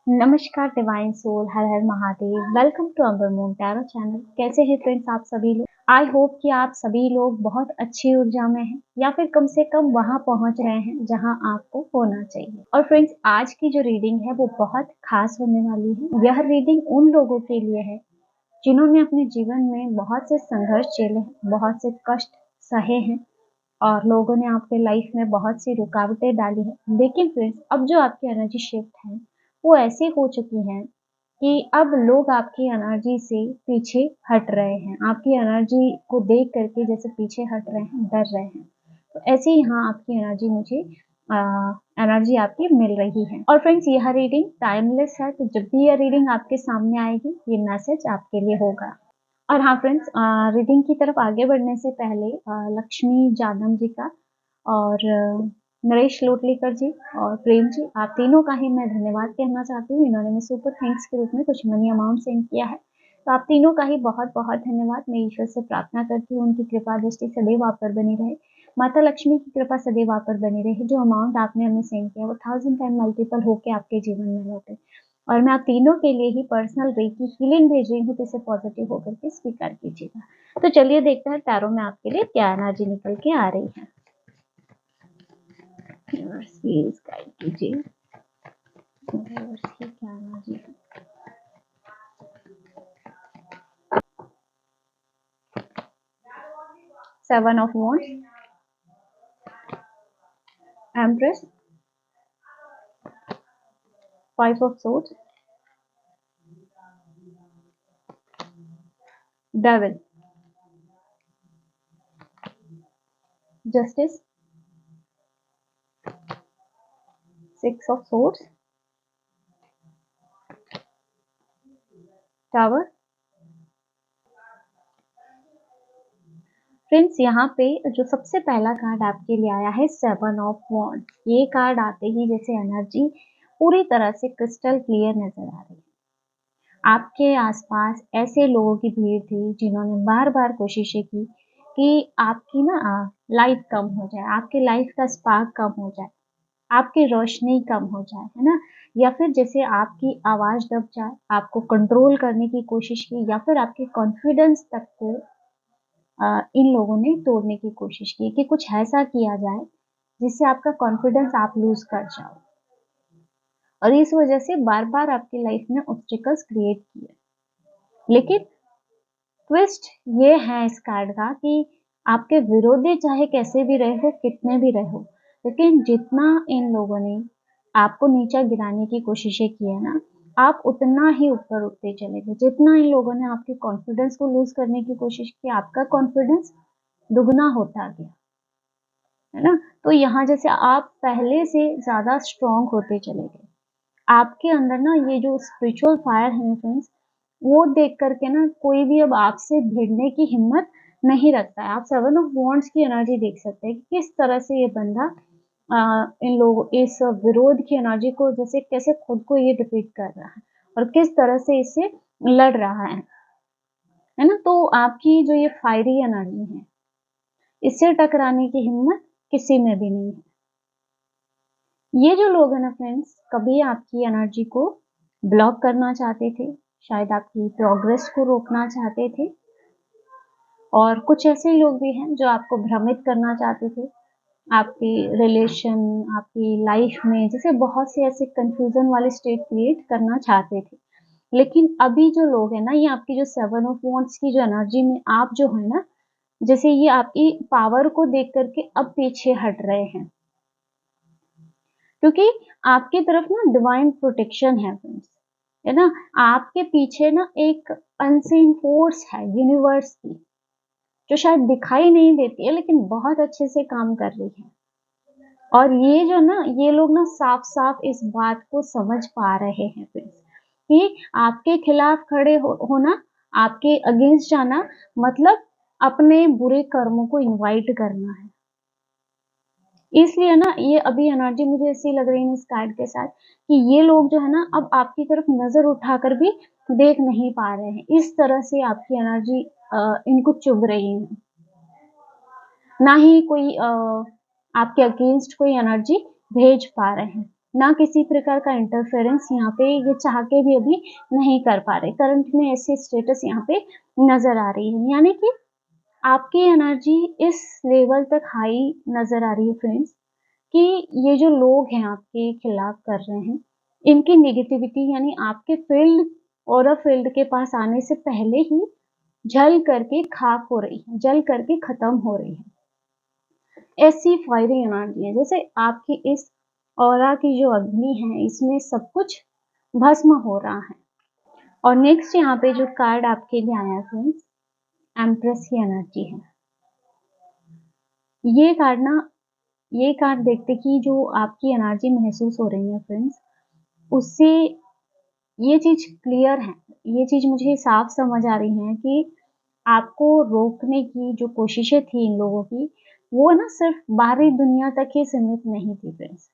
नमस्कार divine soul, हर हर Mahadev. Welcome to Amar moon tarot channel. कैसे हैं फ्रेंड्स आप सभी लोग? आई होप कि आप सभी लोग बहुत अच्छी ऊर्जा में हैं या फिर कम से कम वहां पहुंच रहे हैं जहां आपको होना चाहिए। और फ्रेंड्स, आज की जो रीडिंग है वो बहुत खास होने वाली है। यह रीडिंग उन लोगों के लिए है जिन्होंने अपने जीवन में बहुत से संघर्ष झेले हैं, बहुत से कष्ट सहे हैं और लोगों ने आपके लाइफ में बहुत सी रुकावटें डाली हैं। लेकिन फ्रेंड्स, अब जो आपकी एनर्जी शिफ्ट है वो ऐसी हो चुकी है कि अब लोग आपकी एनर्जी से पीछे हट रहे हैं। आपकी एनर्जी को देख करके जैसे पीछे हट रहे हैं, डर रहे हैं। तो ऐसे ही यहाँ आपकी एनर्जी मुझे एनर्जी आपकी मिल रही है। और फ्रेंड्स, यह रीडिंग टाइमलेस है, तो जब भी यह रीडिंग आपके सामने आएगी ये मैसेज आपके लिए होगा। और हाँ फ्रेंड्स, रीडिंग की तरफ आगे बढ़ने से पहले लक्ष्मी जादम जी का और नरेश लोटलीकर जी और प्रेम जी, आप तीनों का ही मैं धन्यवाद कहना चाहती हूँ। इन्होंने मैं सुपर थैंक्स के रूप में कुछ मनी अमाउंट सेंड किया है, तो आप तीनों का ही बहुत बहुत धन्यवाद। मैं ईश्वर से प्रार्थना करती हूँ उनकी कृपा दृष्टि सदैव आप पर बनी रहे, माता लक्ष्मी की कृपा सदैव आप पर बनी रहे। जो अमाउंट आपने हमें सेंड किया वो 1000 टाइम मल्टीपल होके आपके जीवन में लौटे। और मैं आप तीनों के लिए ही पर्सनल रेकी हीलिंग भेज रही हूँ, तो इसे पॉजिटिव होकर के स्वीकार कीजिएगा। तो चलिए देखते हैं टैरो में आपके लिए क्या एनर्जी निकल के आ रही है। प्लीज गाइड कीजिए क्या एनर्जी है। Seven of wands, empress, five of swords, devil, justice, six of swords, tower. Friends, यहाँ पे जो सबसे पहला कार्ड आपके लिए आया है सेवन ऑफ वॉन्ड। ये कार्ड आते ही जैसे एनर्जी पूरी तरह से क्रिस्टल क्लियर नजर आ रही है। आपके आसपास ऐसे लोगों की भीड़ थी जिन्होंने बार बार कोशिशें की कि आपकी ना लाइट कम हो जाए, आपकी लाइफ का स्पार्क कम हो जाए, आपकी रोशनी कम हो जाए, है ना। या फिर जैसे आपकी आवाज दब जाए, आपको कंट्रोल करने की कोशिश की, या फिर आपके कॉन्फिडेंस तक को इन लोगों ने तोड़ने की कोशिश की कि कुछ ऐसा किया जाए जिससे आपका कॉन्फिडेंस आप लूज कर जाओ। और इस वजह से बार बार आपकी लाइफ में ऑब्स्टिकल्स क्रिएट किए। लेकिन ट्विस्ट ये है इस कार्ड का कि आपके विरोधी चाहे कैसे भी रहे हो, कितने भी रहे हो, लेकिन जितना इन लोगों ने आपको नीचा गिराने की कोशिशें की है ना, आप उतना ही ऊपर उठते चले गए। जितना इन लोगों ने आपके कॉन्फिडेंस को लूज करने की कोशिश की, आपका कॉन्फिडेंस दुगना होता गया, है ना। तो यहाँ जैसे आप पहले से ज्यादा स्ट्रांग होते चले गए। आपके अंदर ना ये जो स्पिरिचुअल फायर है फ्रेंड्स, वो देख करके ना कोई भी अब आपसे भिड़ने की हिम्मत नहीं रखता है। आप सेवन ऑफ वॉन्ड्स की एनर्जी देख सकते हैं कि किस तरह से ये बंदा इन लोगों इस विरोध की एनर्जी को जैसे कैसे खुद को ये डिफीट कर रहा है और किस तरह से इससे लड़ रहा है ना। तो आपकी जो ये फायरी एनर्जी है, इससे टकराने की हिम्मत किसी में भी नहीं है। ये जो लोग हैं ना फ्रेंड्स, कभी आपकी एनर्जी को ब्लॉक करना चाहते थे, शायद आपकी प्रोग्रेस को रोकना चाहते थे। और कुछ ऐसे लोग भी हैं जो आपको भ्रमित करना चाहते थे आपकी रिलेशन, आपकी लाइफ में, जैसे बहुत से ऐसे कंफ्यूजन वाले स्टेट क्रिएट करना चाहते थे। लेकिन अभी जो लोग हैं ना, ये आपकी जो सेवन ऑफ वॉन्ड्स की जो एनर्जी में आप जो है ना, जैसे ये आपकी पावर को देख करके अब पीछे हट रहे हैं, क्योंकि आपकी तरफ ना डिवाइन प्रोटेक्शन है फ्रेंड्स, है ना। आपके पीछे ना एक अनसीन फोर्स है यूनिवर्स की, जो शायद दिखाई नहीं देती है लेकिन बहुत अच्छे से काम कर रही है। और ये जो ना, ये लोग ना साफ साफ इस बात को समझ पा रहे हैं फ्रेंड्स कि आपके खिलाफ खड़े होना, आपके अगेंस्ट जाना, मतलब अपने बुरे कर्मों को इनवाइट करना है। इसलिए ना ये अभी एनर्जी मुझे ऐसी लग रही है इस कार्ड के साथ कि ये लोग जो है ना, अब आपकी तरफ नजर उठाकर भी देख नहीं पा रहे हैं। इस तरह से आपकी एनर्जी इनको चुभ रही है। ना ही कोई आपके अगेंस्ट कोई एनर्जी भेज पा रहे हैं। ना किसी प्रकार का इंटरफेरेंस यहाँ पे ये चाह के भी अभी नहीं कर पा रहे। करंट में ऐसी स्टेटस यहाँ पे नज़र आ रही है। यानी कि आपकी एनर्जी इस लेवल तक हाई नज़र आ रही है फ्रेंड्स, कि ये जो लोग हैं आपके खिलाफ कर रहे हैं, इनकी नेगेटिविटी यानी आपके फील्ड ऑरा फील्ड के पास आने से पहले ही जल करके खाक हो रही है, जल करके खत्म हो रही है। ऐसी फायरिंग एनर्जी है, जैसे आपकी इस ऑरा की जो अग्नि है, इसमें सब कुछ भस्म हो रहा है। और नेक्स्ट यहाँ पे जो कार्ड आपके लिए आया है फ्रेंड्स, एम्प्रेस की एनर्जी है। ये कार्ड ना, ये कार्ड देखते कि जो आपकी एनर्जी महसूस हो रही है फ्रेंड्स, उससे ये चीज़ क्लियर है, ये चीज़ मुझे साफ समझ आ रही है कि आपको रोकने की जो कोशिशें थी इन लोगों की, वो ना सिर्फ बाहरी दुनिया तक ही सीमित नहीं थी फ्रेंड्स,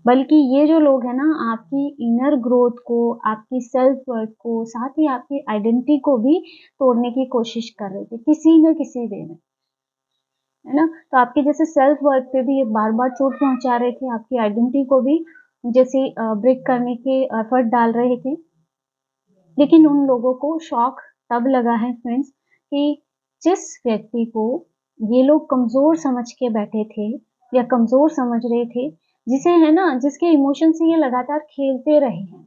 बल्कि ये जो लोग हैं ना आपकी इनर ग्रोथ को, आपकी सेल्फ वर्थ को, साथ ही आपकी आइडेंटिटी को भी तोड़ने की कोशिश कर रहे थे किसी न किसी वे में, है ना? तो आपके जैसे सेल्फ वर्थ पे भी ये बार-बार चोट पहुँचा रहे थे, आपकी आइडेंटिटी को भी जैसे ब्रेक करने के एफर्ट डाल रहे थे। लेकिन उन लोगों को शॉक तब लगा है फ्रेंड्स, कि जिस व्यक्ति को ये लोग कमज़ोर समझ के बैठे थे या कमज़ोर समझ रहे थे, जिसे है ना जिसके इमोशन से ये लगातार खेलते रहे हैं,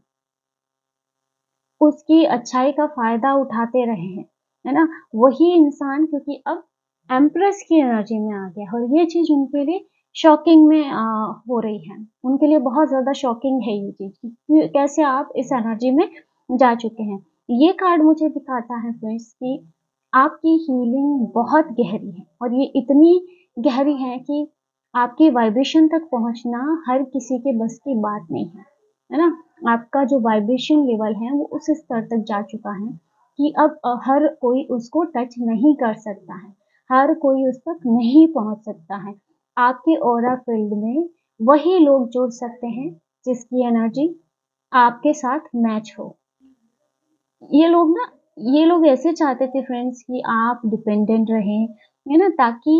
उसकी अच्छाई का फ़ायदा उठाते रहे हैं, है ना? वही इंसान क्योंकि अब एम्प्रेस की एनर्जी में आ गया और ये चीज़ उनके लिए शॉकिंग में हो रही है। उनके लिए बहुत ज़्यादा शॉकिंग है ये चीज़ कि कैसे आप इस एनर्जी में जा चुके हैं। ये कार्ड मुझे दिखाता है फ्रेंड्स कि आपकी हीलिंग बहुत गहरी है और ये इतनी गहरी है कि आपकी वाइब्रेशन तक पहुँचना हर किसी के बस की बात नहीं है ना? आपका जो वाइब्रेशन लेवल है वो उस स्तर तक जा चुका है कि अब हर कोई उसको टच नहीं कर सकता है, हर कोई उस तक नहीं पहुँच सकता है। आपके ऑरा फील्ड में वही लोग जुड़ सकते हैं जिसकी एनर्जी आपके साथ मैच हो। ये लोग ना ये लोग ऐसे चाहते थे फ्रेंड्स कि आप डिपेंडेंट रहें, है ना? ताकि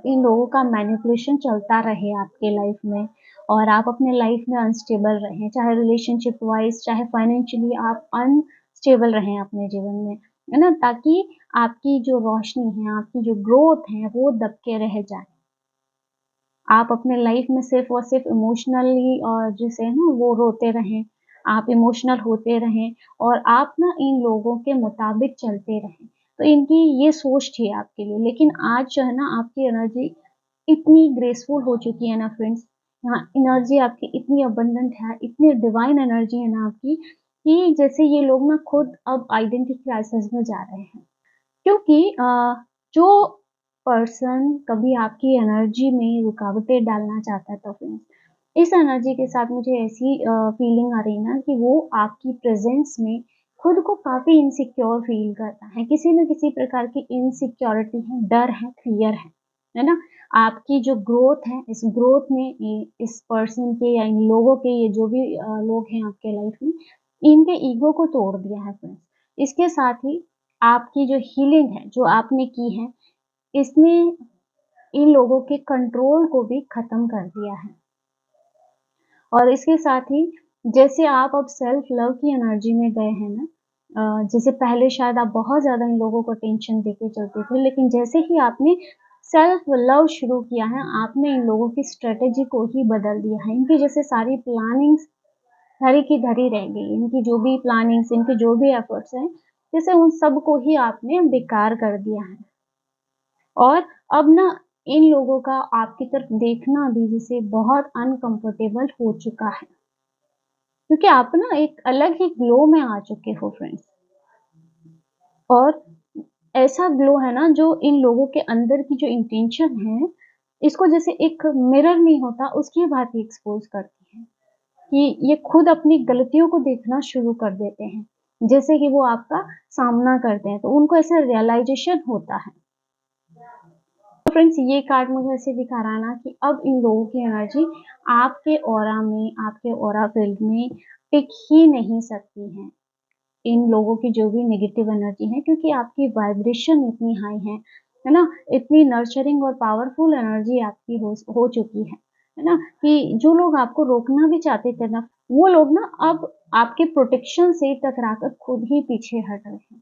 इन लोगों का मैनिपुलेशन चलता रहे आपके लाइफ में और आप अपने लाइफ में अनस्टेबल रहें, चाहे रिलेशनशिप वाइज़, चाहे फाइनेंशियली आप अनस्टेबल रहें अपने जीवन में, है ना? ताकि आपकी जो रोशनी है, आपकी जो ग्रोथ है, वो दबके रह जाए। आप अपने लाइफ में सिर्फ़ और सिर्फ़ इमोशनली और जिसे है ना वो रोते रहें, आप इमोशनल होते रहें और आप ना इन लोगों के मुताबिक चलते रहें। तो इनकी ये सोच थी आपके लिए, लेकिन आज जो है ना आपकी एनर्जी इतनी ग्रेसफुल हो चुकी है ना फ्रेंड्स, हाँ, एनर्जी आपकी इतनी अबंडेंट है, इतनी डिवाइन एनर्जी है ना आपकी, कि जैसे ये लोग ना खुद अब आइडेंटिटी क्राइसिस में जा रहे हैं। क्योंकि जो पर्सन कभी आपकी एनर्जी में रुकावटें डालना चाहता था फ्रेंड्स, इस एनर्जी के साथ मुझे ऐसी फीलिंग आ रही है ना कि वो आपकी प्रेज़ेंस में खुद को काफ़ी इनसिक्योर फ़ील करता है। किसी न किसी प्रकार की इनसिक्योरिटी है, डर है, फ़ियर है ना? आपकी जो ग्रोथ है, इस ग्रोथ ने इस पर्सन के या इन लोगों के ये जो भी लोग हैं आपके लाइफ़ में, इनके ईगो को तोड़ दिया है फ्रेंड्स। इसके साथ ही आपकी जो हीलिंग है, जो आपने की है, इसने इन लोगों के कंट्रोल को भी खत्म कर दिया है। और इसके साथ ही जैसे आप अब सेल्फ लव की एनर्जी में गए हैं ना, जैसे पहले शायद आप बहुत ज़्यादा इन लोगों को टेंशन देके चलते थे, लेकिन जैसे ही आपने सेल्फ लव शुरू किया है, आपने इन लोगों की स्ट्रैटेजी को ही बदल दिया है। इनकी जैसे सारी प्लानिंग्स धरी की धरी रह गई। इनकी जो भी प्लानिंग्स, इनके जो भी एफर्ट्स हैं, जैसे उन सब को ही आपने बेकार कर दिया है। और अब ना इन लोगों का आपकी तरफ देखना भी जैसे बहुत अनकंफर्टेबल हो चुका है। क्योंकि आप ना एक अलग ही ग्लो में आ चुके हो फ्रेंड्स। और ऐसा ग्लो है ना जो इन लोगों के अंदर की जो इंटेंशन है, इसको जैसे एक मिरर नहीं होता उसकी भांति एक्सपोज़ करती है। कि ये खुद अपनी गलतियों को देखना शुरू कर देते हैं। जैसे कि वो आपका सामना करते हैं, तो उनको ऐसा रियलाइज़ेशन होता है। तो फ्रेंड्स ये कार्ड मुझे ऐसे दिखा रहा है ना कि अब इन लोगों की एनर्जी आपके ऑरा में, आपके ऑरा फील्ड में टिक ही नहीं सकती है। इन लोगों की जो भी नेगेटिव एनर्जी है, क्योंकि आपकी वाइब्रेशन इतनी हाई है ना? इतनी नर्चरिंग और पावरफुल एनर्जी आपकी हो चुकी है। है ना? कि जो लोग आपको रोकना भी चाहते थे ना, वो लोग ना अब आपके प्रोटेक्शन से टकराकर खुद ही पीछे हट रहे हैं।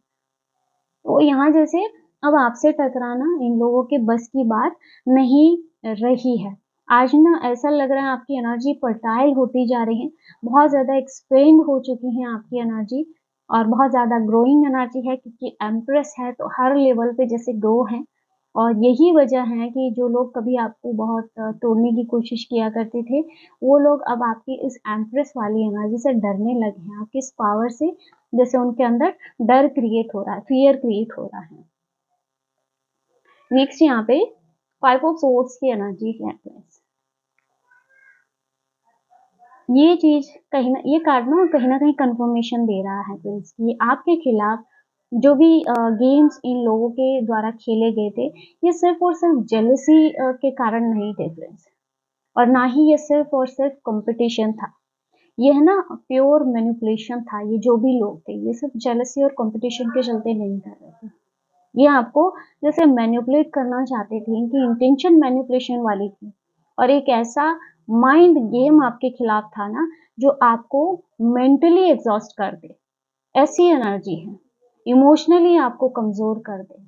तो यहाँ जैसे अब आपसे टकराना इन लोगों के बस की बात नहीं रही है। आज ना ऐसा लग रहा है आपकी एनर्जी फर्टाइल होती जा रही है, बहुत ज़्यादा एक्सपेंड हो चुकी है आपकी एनर्जी और बहुत ज़्यादा ग्रोइंग एनर्जी है क्योंकि एम्प्रेस है तो हर लेवल पे जैसे ग्रो है और यही वजह है कि जो लोग कभी आपको बहुत तोड़ने की कोशिश किया करते थे, वो लोग अब आपकी इस एम्प्रेस वाली एनर्जी से डरने लगे हैं, आपकी इस पावर से जैसे उनके अंदर डर क्रिएट हो रहा है, फ़ियर क्रिएट हो रहा है। नेक्स्ट यहाँ पे 5 ऑफ सोर्ड्स की एनर्जी है फ्रेंड्स। ये चीज़ ये कार्ड ना कहीं न कहीं कन्फर्मेशन दे रहा है फ्रेंड्स कि आपके खिलाफ जो भी गेम्स इन लोगों के द्वारा खेले गए थे, ये सिर्फ़ और सिर्फ़ जेलसी के कारण नहीं थे फ्रेंड्स और ना ही ये सिर्फ़ और सिर्फ़ कॉम्पिटिशन था। ये है ना प्योर मैनिपुलेशन था, ये जो भी लोग थे, ये सिर्फ़ जेलसी और कॉम्पिटिशन के चलते नहीं कर रहे थे। ये आपको जैसे मैनिपुलेट करना चाहते थे, इनकी इंटेंशन मैनिपुलेशन वाली थी और एक ऐसा माइंड गेम आपके खिलाफ था ना, जो आपको मेंटली एग्ज़ॉस्ट कर दे, ऐसी एनर्जी है, इमोशनली आपको कमज़ोर कर दे।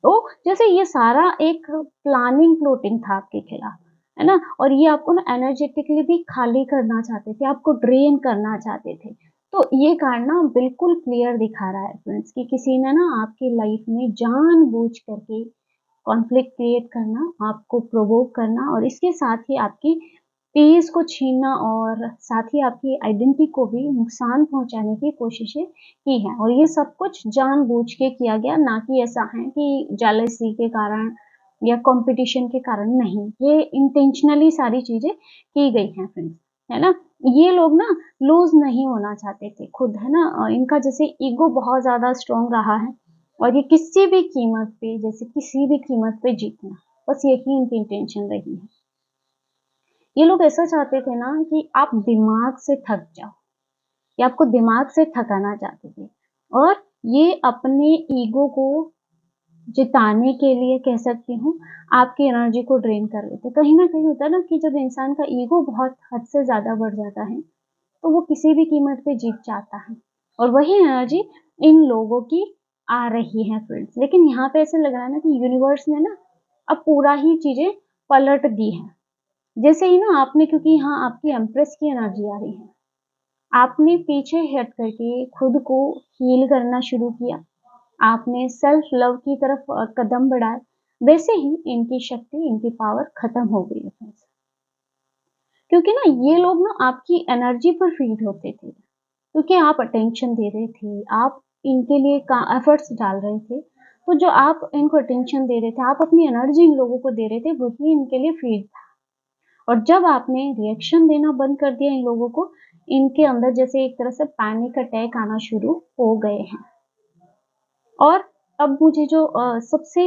तो जैसे ये सारा एक प्लानिंग प्लॉटिंग था आपके खिलाफ, है ना? और ये आपको ना एनर्जेटिकली भी खाली करना चाहते थे, आपको ड्रेन करना चाहते थे। तो ये कार्ड ना बिल्कुल क्लियर दिखा रहा है फ्रेंड्स कि किसी ने ना आपकी लाइफ में जानबूझ करके कॉन्फ्लिक्ट क्रिएट करना, आपको प्रोवोक करना और इसके साथ ही आपकी पीस को छीनना और साथ ही आपकी आइडेंटिटी को भी नुकसान पहुंचाने की कोशिशें की हैं और ये सब कुछ जानबूझ के किया गया, ना कि ऐसा है कि जेलसी के कारण या कंपटीशन के कारण नहीं, ये इंटेंशनली सारी चीजें की गई हैं फ्रेंड्स, है ना? ये लोग ना लूज नहीं होना चाहते थे खुद, है ना? इनका जैसे ईगो बहुत ज्यादा स्ट्रांग रहा है और ये किसी भी कीमत पे, जैसे किसी भी कीमत पे जीतना, बस यही इनकी इंटेंशन रही है। ये लोग ऐसा चाहते थे ना कि आप दिमाग से थक जाओ, ये आपको दिमाग से थकाना चाहते थे और ये अपने ईगो को जिताने के लिए कह सकती हूँ, आपकी एनर्जी को ड्रेन कर लेते। कहीं न कहीं होता है ना कि जब इंसान का ईगो बहुत हद से ज़्यादा बढ़ जाता है, तो वो किसी भी कीमत पे जीत चाहता है और वही एनर्जी इन लोगों की आ रही है फ्रेंड्स। लेकिन यहाँ पे ऐसा लग रहा है ना कि यूनिवर्स ने ना अब पूरा ही चीज़ें पलट दी हैं। जैसे ही ना आपने क्योंकि यहाँ आपकी एम्प्रेस की एनर्जी आ रही है, आपने पीछे हट करके खुद को हील करना शुरू किया, आपने सेल्फ लव की तरफ कदम बढ़ाए, वैसे ही इनकी शक्ति, इनकी पावर खत्म हो गई है फ्रेंड्स। क्योंकि ना ये लोग ना आपकी एनर्जी पर फीड होते थे, क्योंकि आप अटेंशन दे रहे थे, आप इनके लिए का एफर्ट्स डाल रहे थे, तो जो आप इनको अटेंशन दे रहे थे, आप अपनी एनर्जी इन लोगों को दे रहे थे, वही इनके लिए फीड था। और जब आपने रिएक्शन देना बंद कर दिया इन लोगों को, इनके अंदर जैसे एक तरह से पैनिक अटैक आना शुरू हो गए हैं। और अब मुझे जो सबसे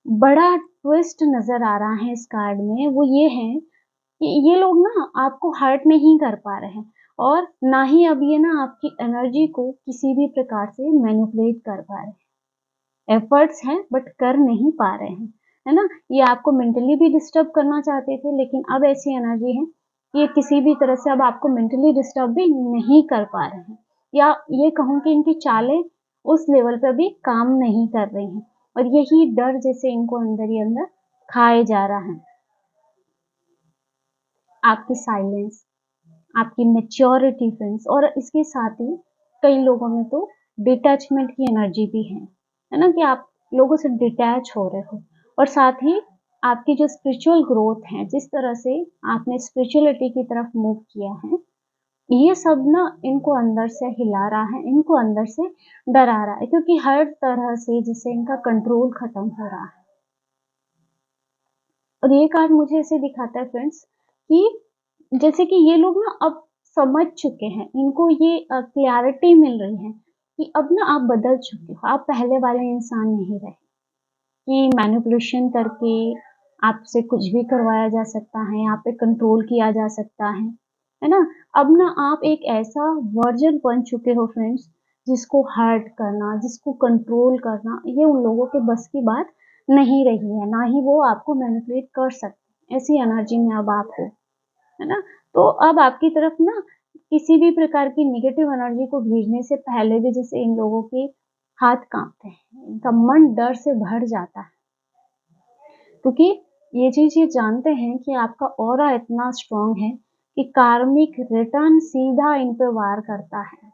बड़ा ट्विस्ट नज़र आ रहा है इस कार्ड में, वो ये है कि ये लोग ना आपको हर्ट नहीं कर पा रहे हैं और ना ही अब ये ना आपकी एनर्जी को किसी भी प्रकार से मैनिपुलेट कर पा रहे हैं। एफर्ट्स हैं बट कर नहीं पा रहे हैं, है ना? ये आपको मेंटली भी डिस्टर्ब करना चाहते थे लेकिन अब ऐसी एनर्जी है कि ये किसी भी तरह से अब आपको मेंटली डिस्टर्ब भी नहीं कर पा रहे हैं या ये कहूँ कि इनकी चालें उस लेवल पे भी काम नहीं कर रही हैं और यही डर जैसे इनको अंदर ही अंदर खाए जा रहा है। आपकी साइलेंस, आपकी मैच्योरिटी फ्रेंड्स और इसके साथ ही कई लोगों में तो डिटैचमेंट की एनर्जी भी है ना? कि आप लोगों से डिटैच हो रहे हो और साथ ही आपकी जो स्पिरिचुअल ग्रोथ है, जिस तरह से आपने स्पिरिचुअलिटी की तरफ मूव किया है, ये सब ना इनको अंदर से हिला रहा है, इनको अंदर से डरा रहा है क्योंकि हर तरह से जिससे इनका कंट्रोल खत्म हो रहा है। और ये कार्ड मुझे ऐसे दिखाता है फ्रेंड्स कि जैसे कि ये लोग ना अब समझ चुके हैं, इनको ये क्लैरिटी मिल रही है कि अब ना आप बदल चुके हो, आप पहले वाले इंसान नहीं रहे कि मैनिपुलेशन करके आपसे कुछ भी करवाया जा सकता है, आप पे कंट्रोल किया जा सकता है ना? अब ना आप एक ऐसा वर्जन बन चुके हो फ्रेंड्स, जिसको हर्ट करना, जिसको कंट्रोल करना, ये उन लोगों के बस की बात नहीं रही है, ना ही वो आपको मैनिपुलेट कर सकते। ऐसी एनर्जी में अब आप हो, है ना? तो अब आपकी तरफ ना किसी भी प्रकार की नेगेटिव एनर्जी को भेजने से पहले भी जैसे इन लोगों के हाथ काँपते हैं, इनका मन डर से भर जाता है, क्योंकि ये चीज़ ये जानते हैं कि आपका ऑरा इतना स्ट्रॉन्ग है कि कार्मिक रिटर्न सीधा इन पे वार करता है।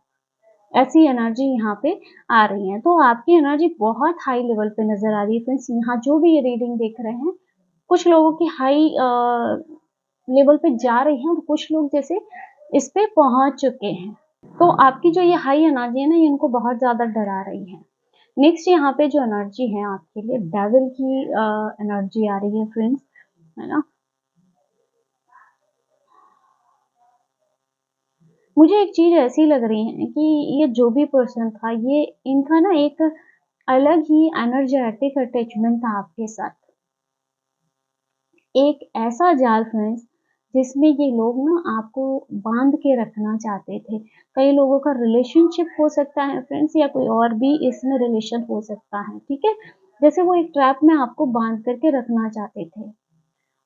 ऐसी एनर्जी यहाँ पे आ रही है। तो आपकी एनर्जी बहुत हाई लेवल पे नज़र आ रही है फ्रेंड्स। यहाँ जो भी ये रीडिंग देख रहे हैं, कुछ लोगों की हाई लेवल पे जा रही है और कुछ लोग जैसे इस पे पहुँच चुके हैं। तो आपकी जो ये हाई एनर्जी है ना, ये इनको बहुत ज़्यादा डरा रही है। नेक्स्ट यहाँ पे जो एनर्जी है आपके लिए डेविल की एनर्जी आ रही है फ्रेंड्स, है ना? मुझे एक चीज़ ऐसी लग रही है कि ये जो भी पर्सन था, ये इनका ना एक अलग ही एनर्जेटिक अटैचमेंट था आपके साथ। एक ऐसा जाल फ्रेंड्स जिसमें ये लोग ना आपको बाँध के रखना चाहते थे। कई लोगों का रिलेशनशिप हो सकता है फ्रेंड्स या कोई और भी इसमें रिलेशन हो सकता है, ठीक है? जैसे वो एक ट्रैप में आपको बाँध करके रखना चाहते थे।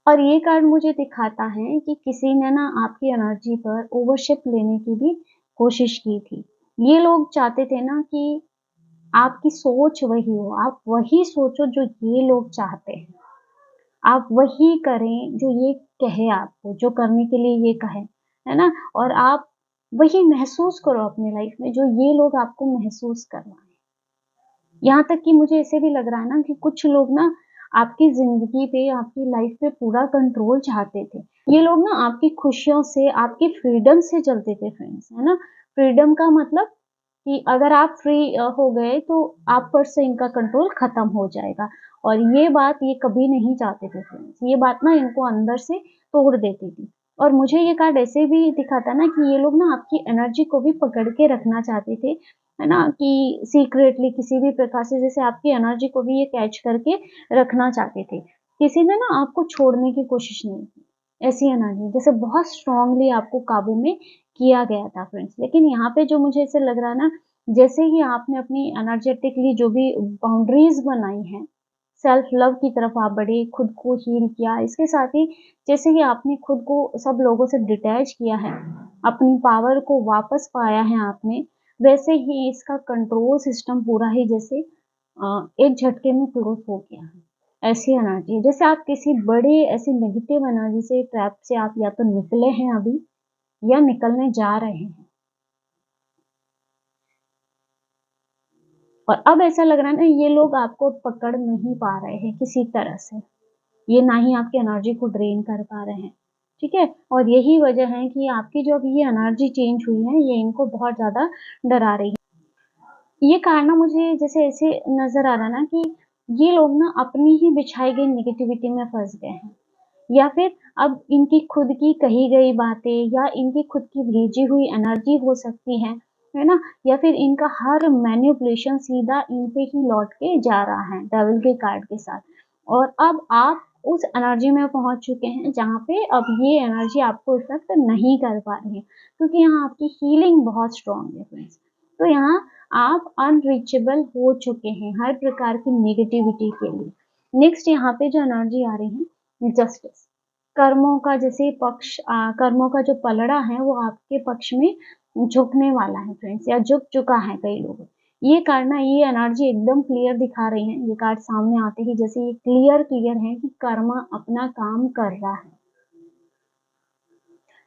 और ये कार्ड मुझे दिखाता है कि किसी ने ना आपकी एनर्जी पर ओवरशिप लेने की भी कोशिश की थी। ये लोग चाहते थे ना कि आपकी सोच वही हो, आप वही सोचो जो ये लोग चाहते हैं। आप वही करें जो ये कहे आपको, जो करने के लिए ये कहे, है ना? और आप वही महसूस करो अपनी लाइफ में जो ये लोग आपको महसूस करवाएँ। यहाँ तक कि मुझे ऐसे भी लग रहा है ना कि कुछ लोग ना आपकी ज़िंदगी पे, आपकी लाइफ पे पूरा कंट्रोल चाहते थे। ये लोग ना आपकी खुशियों से, आपकी फ्रीडम से चलते थे फ्रेंड्स, है ना? फ्रीडम का मतलब कि अगर आप फ्री हो गए तो आप पर से इनका कंट्रोल खत्म हो जाएगा और ये बात ये कभी नहीं चाहते थे फ्रेंड्स। ये बात ना इनको अंदर से तोड़ देती थी और मुझे ये कार्ड ऐसे भी दिखाता ना कि ये लोग ना आपकी एनर्जी को भी पकड़ के रखना चाहते थे, है ना? कि सीक्रेटली किसी भी प्रकार से जैसे आपकी एनर्जी को भी ये कैच करके रखना चाहते थे। किसी ने ना आपको छोड़ने की कोशिश नहीं की। ऐसी एनर्जी जैसे बहुत स्ट्रांगली आपको काबू में किया गया था फ्रेंड्स। लेकिन यहाँ पे जो मुझे ऐसे लग रहा है ना, जैसे ही आपने अपनी एनर्जेटिकली जो भी बाउंड्रीज़ बनाई हैं, सेल्फ लव की तरफ आप बढ़े, खुद को हील किया, इसके साथ ही जैसे ही आपने खुद को सब लोगों से डिटैच किया है, अपनी पावर को वापस पाया है आपने, वैसे ही इसका कंट्रोल सिस्टम पूरा ही जैसे एक झटके में क्लोज़ हो गया है। ऐसी एनर्जी है, जैसे आप किसी बड़े ऐसी नेगेटिव एनर्जी से, ट्रैप से आप या तो निकले हैं अभी या निकलने जा रहे हैं। और अब ऐसा लग रहा है ना ये लोग आपको पकड़ नहीं पा रहे हैं किसी तरह से। ये ना ही आपकी एनर्जी को ड्रेन कर पा रहे हैं, ठीक है? और यही वजह है कि आपकी जो अभी ये एनर्जी चेंज हुई है, ये इनको बहुत ज़्यादा डरा रही है। ये कारण ना मुझे जैसे ऐसे नज़र आ रहा है ना कि ये लोग ना अपनी ही बिछाई गई नेगेटिविटी में फँस गए हैं। या फिर अब इनकी खुद की कही गई बातें या इनकी खुद की भेजी हुई एनर्जी हो सकती है ना? या फिर इनका हर मैनिपुलेशन सीधा इन पे ही लौट के जा रहा है डेविल के कार्ड के साथ। और अब आप उस एनर्जी में पहुँच चुके हैं जहाँ पे अब ये एनर्जी आपको इफ़ेक्ट नहीं कर पा रही है, क्योंकि यहाँ आपकी हीलिंग बहुत स्ट्रॉन्ग है फ्रेंड्स। तो यहाँ आप अनरीचेबल हो चुके हैं हर प्रकार की नेगेटिविटी के लिए। नेक्स्ट यहाँ पे जो एनर्जी आ रही है जस्टिस। कर्मों का जैसे पक्ष कर्मों का जो पलड़ा है वो आपके पक्ष में झुकने वाला है फ्रेंड्स या झुक चुका है कई लोगों। ये कार्ड ना ये एनर्जी एकदम क्लियर दिखा रही है। ये कार्ड सामने आते ही जैसे ये क्लियर है कि कर्मा अपना काम कर रहा है।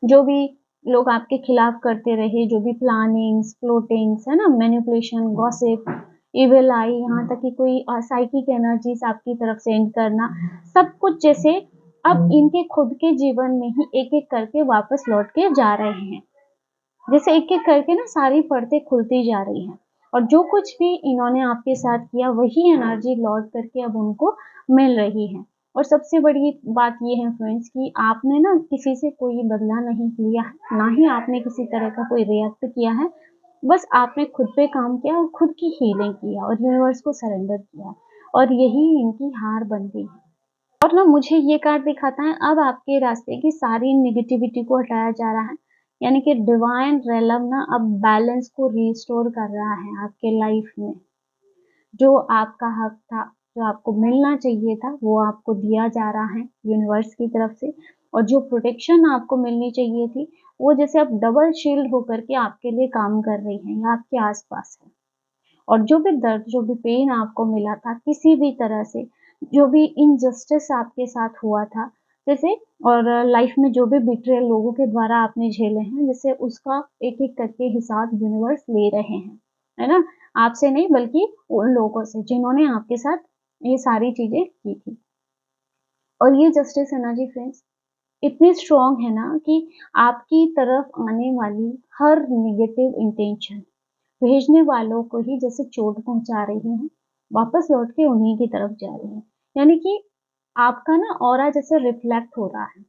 जो भी लोग आपके खिलाफ करते रहे, जो भी प्लानिंग्स, प्लॉटिंग्स है ना, मैनिपुलेशन, गॉसिप, इविल आई, यहाँ तक कि कोई साइकिक एनर्जीज़ आपकी तरफ सेंड करना, सब कुछ जैसे अब इनके खुद के जीवन में ही एक-एक करके वापस लौट के जा रहे हैं। जैसे एक-एक करके ना सारी परतें खुलती जा रही हैं और जो कुछ भी इन्होंने आपके साथ किया वही एनर्जी लौट करके अब उनको मिल रही है। और सबसे बड़ी बात ये है फ्रेंड्स कि आपने ना किसी से कोई बदला नहीं लिया है, ना ही आपने किसी तरह का कोई रिएक्ट किया है। बस आपने खुद पे काम किया और खुद की हीलिंग किया और यूनिवर्स को सरेंडर किया और यही इनकी हार बन गई है। और ना मुझे ये कार्ड दिखाता है अब आपके रास्ते की सारी नेगेटिविटी को हटाया जा रहा है। यानी कि डिवाइन रेलम ना अब बैलेंस को रिस्टोर कर रहा है आपके लाइफ में। जो आपका हक था, जो आपको मिलना चाहिए था वो आपको दिया जा रहा है यूनिवर्स की तरफ से, और जो प्रोटेक्शन आपको मिलनी चाहिए थी वो जैसे अब डबल शील्ड होकर के आपके लिए काम कर रही है या आपके आसपास है। और जो भी दर्द, जो भी पेन आपको मिला था किसी भी तरह से, जो भी इनजस्टिस आपके साथ हुआ था, जैसे और लाइफ में जो भी बिट्रेयल लोगों के द्वारा आपने झेले हैं, जैसे उसका एक-एक करके हिसाब यूनिवर्स ले रहे हैं, है ना? आपसे नहीं बल्कि उन लोगों से जिन्होंने आपके साथ ये सारी चीज़ें की थी। और ये जस्टिस एनर्जी फ्रेंड्स इतनी स्ट्रॉन्ग है ना कि आपकी तरफ आने वाली हर नेगेटिव इंटेंशन भेजने वालों को ही जैसे चोट पहुँचा रही हैं, वापस लौट के उन्हीं की तरफ जा रही हैं। यानी कि आपका ना ऑरा जैसे रिफ्लेक्ट हो रहा है,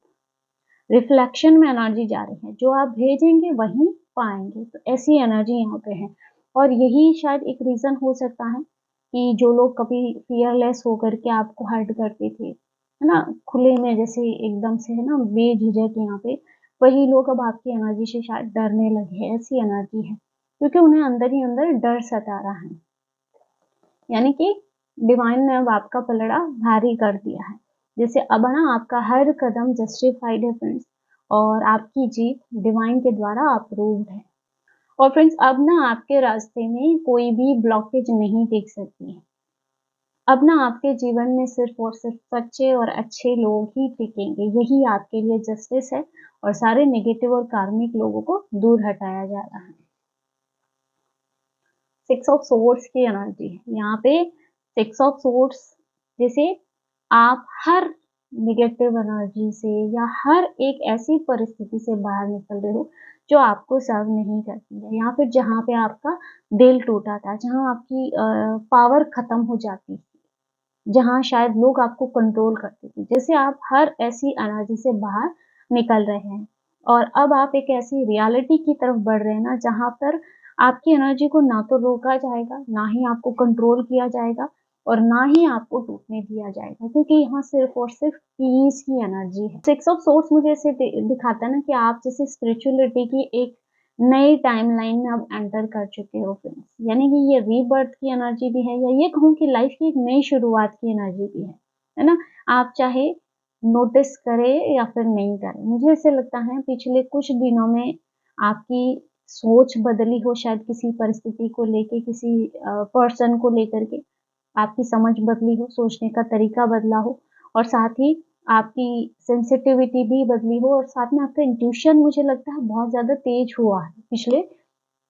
रिफ्लेक्शन में एनर्जी जा रही है, जो आप भेजेंगे वही पाएँगे, तो ऐसी एनर्जी यहाँ पे है। और यही शायद एक रीज़न हो सकता है कि जो लोग कभी फ़ियरलेस होकर के आपको हर्ट करते थे, है ना? खुले में जैसे एकदम से है ना बेझिझक यहाँ पे, वही लोग अब आपकी एनर्जी से शायद डरने लगे हैं, ऐसी एनर्जी है। क्योंकि उन्हें अंदर ही अंदर डर सता रहा है। यानी कि डिवाइन ने अब आपका पलड़ा भारी कर दिया है। जैसे अब ना आपका हर कदम जस्टिफाइड है फ्रेंड्स, और आपकी जीत डिवाइन के द्वारा अप्रूव्ड है। और फ्रेंड्स अब ना आपके रास्ते में कोई भी ब्लॉकेज नहीं टिक सकती है। अब ना आपके जीवन में सिर्फ और सिर्फ सच्चे और अच्छे लोग ही टिकेंगे। यही आपके लिए जस्टिस है, और सारे नेगेटिव और कार्मिक लोगों को दूर हटाया जा रहा है। सिक्स ऑफ सोर्ड्स की एनर्जी है यहाँ पे। सिक्स ऑफ सोर्ड्स जैसे आप हर नेगेटिव एनर्जी से या हर एक ऐसी परिस्थिति से बाहर निकल रहे हो जो आपको सर्व नहीं करती है, या फिर जहाँ पे आपका दिल टूटा था, जहाँ आपकी पावर खत्म हो जाती थी, जहाँ शायद लोग आपको कंट्रोल करते थे, जैसे आप हर ऐसी एनर्जी से बाहर निकल रहे हैं। और अब आप एक ऐसी रियलिटी की तरफ बढ़ रहे हैं ना, जहाँ पर आपकी एनर्जी को ना तो रोका जाएगा, ना ही आपको कंट्रोल किया जाएगा, और ना ही आपको टूटने दिया जाएगा, क्योंकि यहाँ सिर्फ और सिर्फ पीस की एनर्जी है। सिक्स ऑफ सोर्स मुझे ऐसे दिखाता है ना कि आप जैसे स्पिरिचुअलिटी की एक नई टाइमलाइन में अब एंटर कर चुके हो फ्रेंड्स। यानी कि ये रीबर्थ की एनर्जी भी है, या ये कहूँ कि लाइफ की एक नई शुरुआत की एनर्जी भी है ना? आप चाहे नोटिस करें या फिर नहीं करें। मुझे ऐसे लगता है पिछले कुछ दिनों में आपकी सोच बदली हो, शायद किसी परिस्थिति को लेके, किसी पर्सन को लेकर के आपकी समझ बदली हो, सोचने का तरीका बदला हो, और साथ ही आपकी सेंसिटिविटी भी बदली हो, और साथ में आपका इंट्यूशन मुझे लगता है बहुत ज़्यादा तेज हुआ है पिछले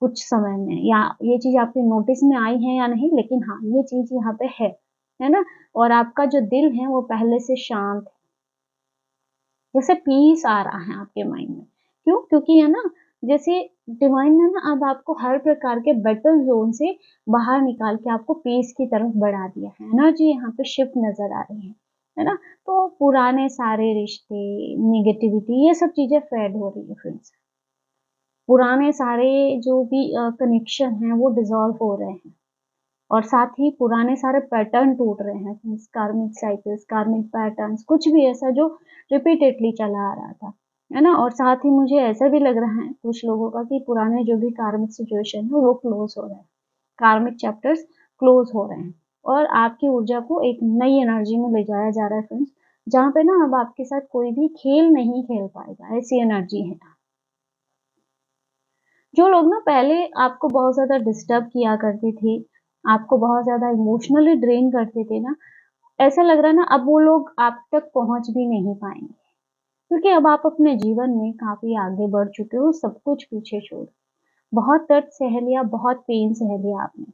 कुछ समय में, या ये चीज़ आपके नोटिस में आई है या नहीं, लेकिन हाँ, ये चीज़ यहाँ पे है ना? और आपका जो दिल है वो पहले से शांत है, जैसे पीस आ रहा है आपके माइंड में। क्यों? क्योंकि है ना, जैसे डिवाइन ने ना अब आपको हर प्रकार के बैटल ज़ोन से बाहर निकाल के आपको पीस की तरफ बढ़ा दिया है। एनर्जी यहाँ पे शिफ्ट नज़र आ रही है ना? तो पुराने सारे रिश्ते, नेगेटिविटी ये सब चीज़ें फेड हो रही है फ्रेंड्स। पुराने सारे जो भी कनेक्शन हैं वो डिसॉल्व हो रहे हैं, और साथ ही पुराने सारे पैटर्न टूट रहे हैं मीन्स कार्मिक साइकिल्स, कार्मिक पैटर्न्स, कुछ भी ऐसा जो रिपीटेडली चला आ रहा था, है ना? और साथ ही मुझे ऐसा भी लग रहा है कुछ लोगों का कि पुराने जो भी कार्मिक सिचुएशन है वो क्लोज़ हो रहे हैं, कार्मिक चैप्टर्स क्लोज़ हो रहे हैं, और आपकी ऊर्जा को एक नई एनर्जी में ले जाया जा रहा है फ्रेंड्स, जहाँ पे ना अब आपके साथ कोई भी खेल नहीं खेल पाएगा, ऐसी एनर्जी है। जो लोग ना पहले आपको बहुत ज़्यादा डिस्टर्ब किया करते थे, आपको बहुत ज़्यादा इमोशनली ड्रेन करते थे ना, ऐसा लग रहा है ना अब वो लोग आप तक पहुँच भी नहीं पाएँगे। क्योंकि अब आप अपने जीवन में काफ़ी आगे बढ़ चुके हो, सब कुछ पीछे छोड़। बहुत दर्द सह लिया, बहुत पेन सह लिया आपने।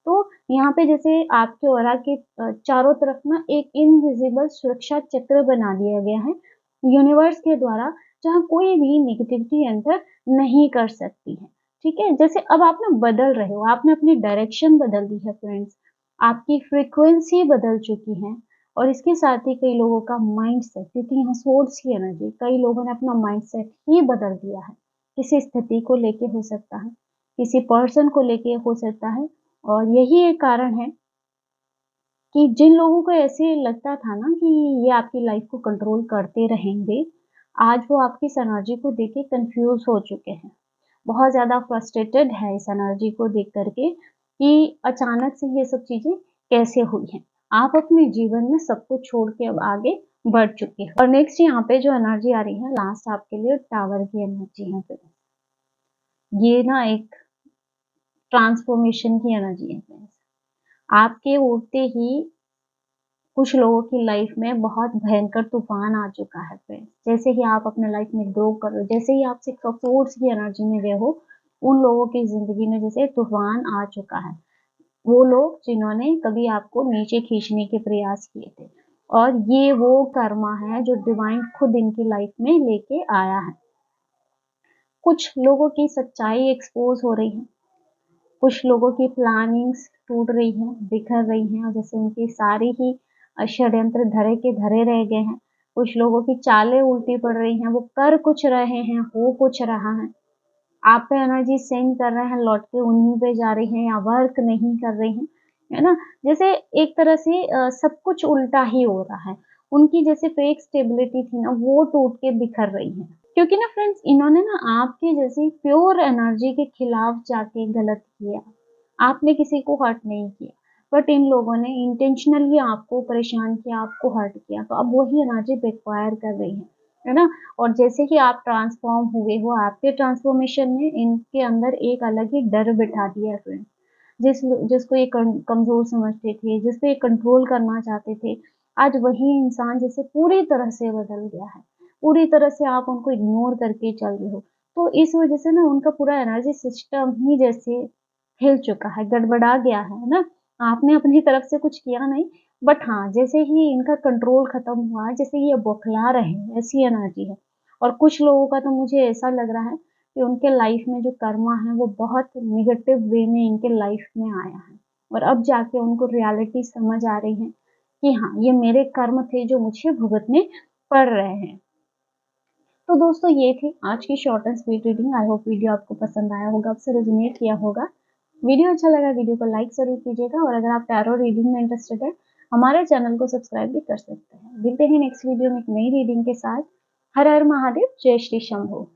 तो यहाँ पे जैसे आपके ऑरा के चारों तरफ ना एक इनविजिबल सुरक्षा चक्र बना दिया गया है, यूनिवर्स के द्वारा, जहाँ कोई भी नेगेटिविटी एंटर नहीं कर सकती है, ठीक है? जैसे अब आप ना बदल रहे हो, आपने अपनी डायरेक्शन बदल दी है फ्रेंड्स, आपकी फ्रीक्वेंसी बदल चुकी है, और इसके साथ ही कई लोगों का माइंडसेट, क्योंकि यहाँ सोर्स की एनर्जी, कई लोगों ने अपना माइंडसेट ही बदल दिया है। किसी स्थिति को लेके हो सकता है, किसी पर्सन को लेके हो सकता है, और यही एक कारण है कि जिन लोगों को ऐसे लगता था ना कि ये आपकी लाइफ को कंट्रोल करते रहेंगे, आज वो आपकी इस एनर्जी को देख के कन्फ्यूज़ हो चुके हैं। बहुत ज़्यादा फ्रस्ट्रेटेड है इस एनर्जी को देख कर के कि अचानक से ये सब चीज़ें कैसे हुई हैं। आप अपने जीवन में सब कुछ छोड़ के अब आगे बढ़ चुके हो। और नेक्स्ट यहाँ पे जो एनर्जी आ रही है लास्ट आपके लिए टावर की एनर्जी है। फिर ये ना एक ट्रांसफॉर्मेशन की एनर्जी है फ्रेंड्स। आपके उठते ही कुछ लोगों की लाइफ में बहुत भयंकर तूफान आ चुका है फ्रेंड्स। जैसे ही आप अपने लाइफ में ग्रो कर रहे हो, जैसे ही आप 6 ऑफ सोर्ड्स की एनर्जी में गए हो, उन लोगों की जिंदगी में जैसे तूफान आ चुका है। वो लोग जिन्होंने कभी आपको नीचे खींचने के प्रयास किए थे, और ये वो कर्मा है जो डिवाइन खुद इनकी लाइफ में लेके आया है। कुछ लोगों की सच्चाई एक्सपोज हो रही है, कुछ लोगों की प्लानिंग्स टूट रही है, बिखर रही हैं, और जैसे उनकी सारी ही षड्यंत्र धरे के धरे रह गए हैं। कुछ लोगों की चालें उल्टी पड़ रही हैं, वो कर कुछ रहे हैं, हो कुछ रहा है। आप पे एनर्जी सेंड कर रहे हैं, लौट के उन्हीं पे जा रही है, या वर्क नहीं कर रही है, है ना? जैसे एक तरह से सब कुछ उल्टा ही हो रहा है। उनकी जैसे फेक स्टेबिलिटी थी ना, वो टूट के बिखर रही है। क्योंकि ना फ्रेंड्स, इन्होंने ना आपकी जैसी प्योर एनर्जी के खिलाफ जाके गलत किया। आपने किसी को हर्ट नहीं किया, बट इन लोगों ने इंटेंशनली आपको परेशान किया, आपको हर्ट किया। तो अब वही एनर्जी बैकफायर कर रही है ना? और जैसे ही आप ट्रांसफॉर्म हुए हो, आपके ट्रांसफॉर्मेशन ने इनके अंदर एक अलग ही डर बिठा दिया है फ्रेंड्स। जिसको ये कमजोर समझते थे, जिसपे ये कंट्रोल करना चाहते थे, आज वही इंसान जैसे पूरी तरह से बदल गया है। पूरी तरह से आप उनको इग्नोर करके चल रहे हो। तो इस वजह से ना उनका पूरा एनर्जी सिस्टम ही जैसे हिल चुका है, गड़बड़ा गया है ना? आपने अपनी तरफ से कुछ किया नहीं, बट हाँ, जैसे ही इनका कंट्रोल खत्म हुआ, जैसे ये बौखला रहे हैं, ऐसी एनर्जी है। और कुछ लोगों का तो मुझे ऐसा लग रहा है कि उनके लाइफ में जो कर्मा है वो बहुत नेगेटिव वे में इनके लाइफ में आया है, और अब जाके उनको रियलिटी समझ आ रही है कि हाँ, ये मेरे कर्म थे जो मुझे भुगतने पड़ रहे हैं। तो दोस्तों, ये थी आज की short and sweet reading. I hope video आपको पसंद आया होगा, आपसे रेजोनेट किया होगा। वीडियो अच्छा लगा, वीडियो को लाइक जरूर कीजिएगा, और अगर आप टैरो रीडिंग में इंटरेस्टेड है, हमारे चैनल को सब्सक्राइब भी कर सकते हैं। मिलते हैं नेक्स्ट वीडियो में एक नई रीडिंग के साथ। हर हर महादेव, जय श्री शंभू।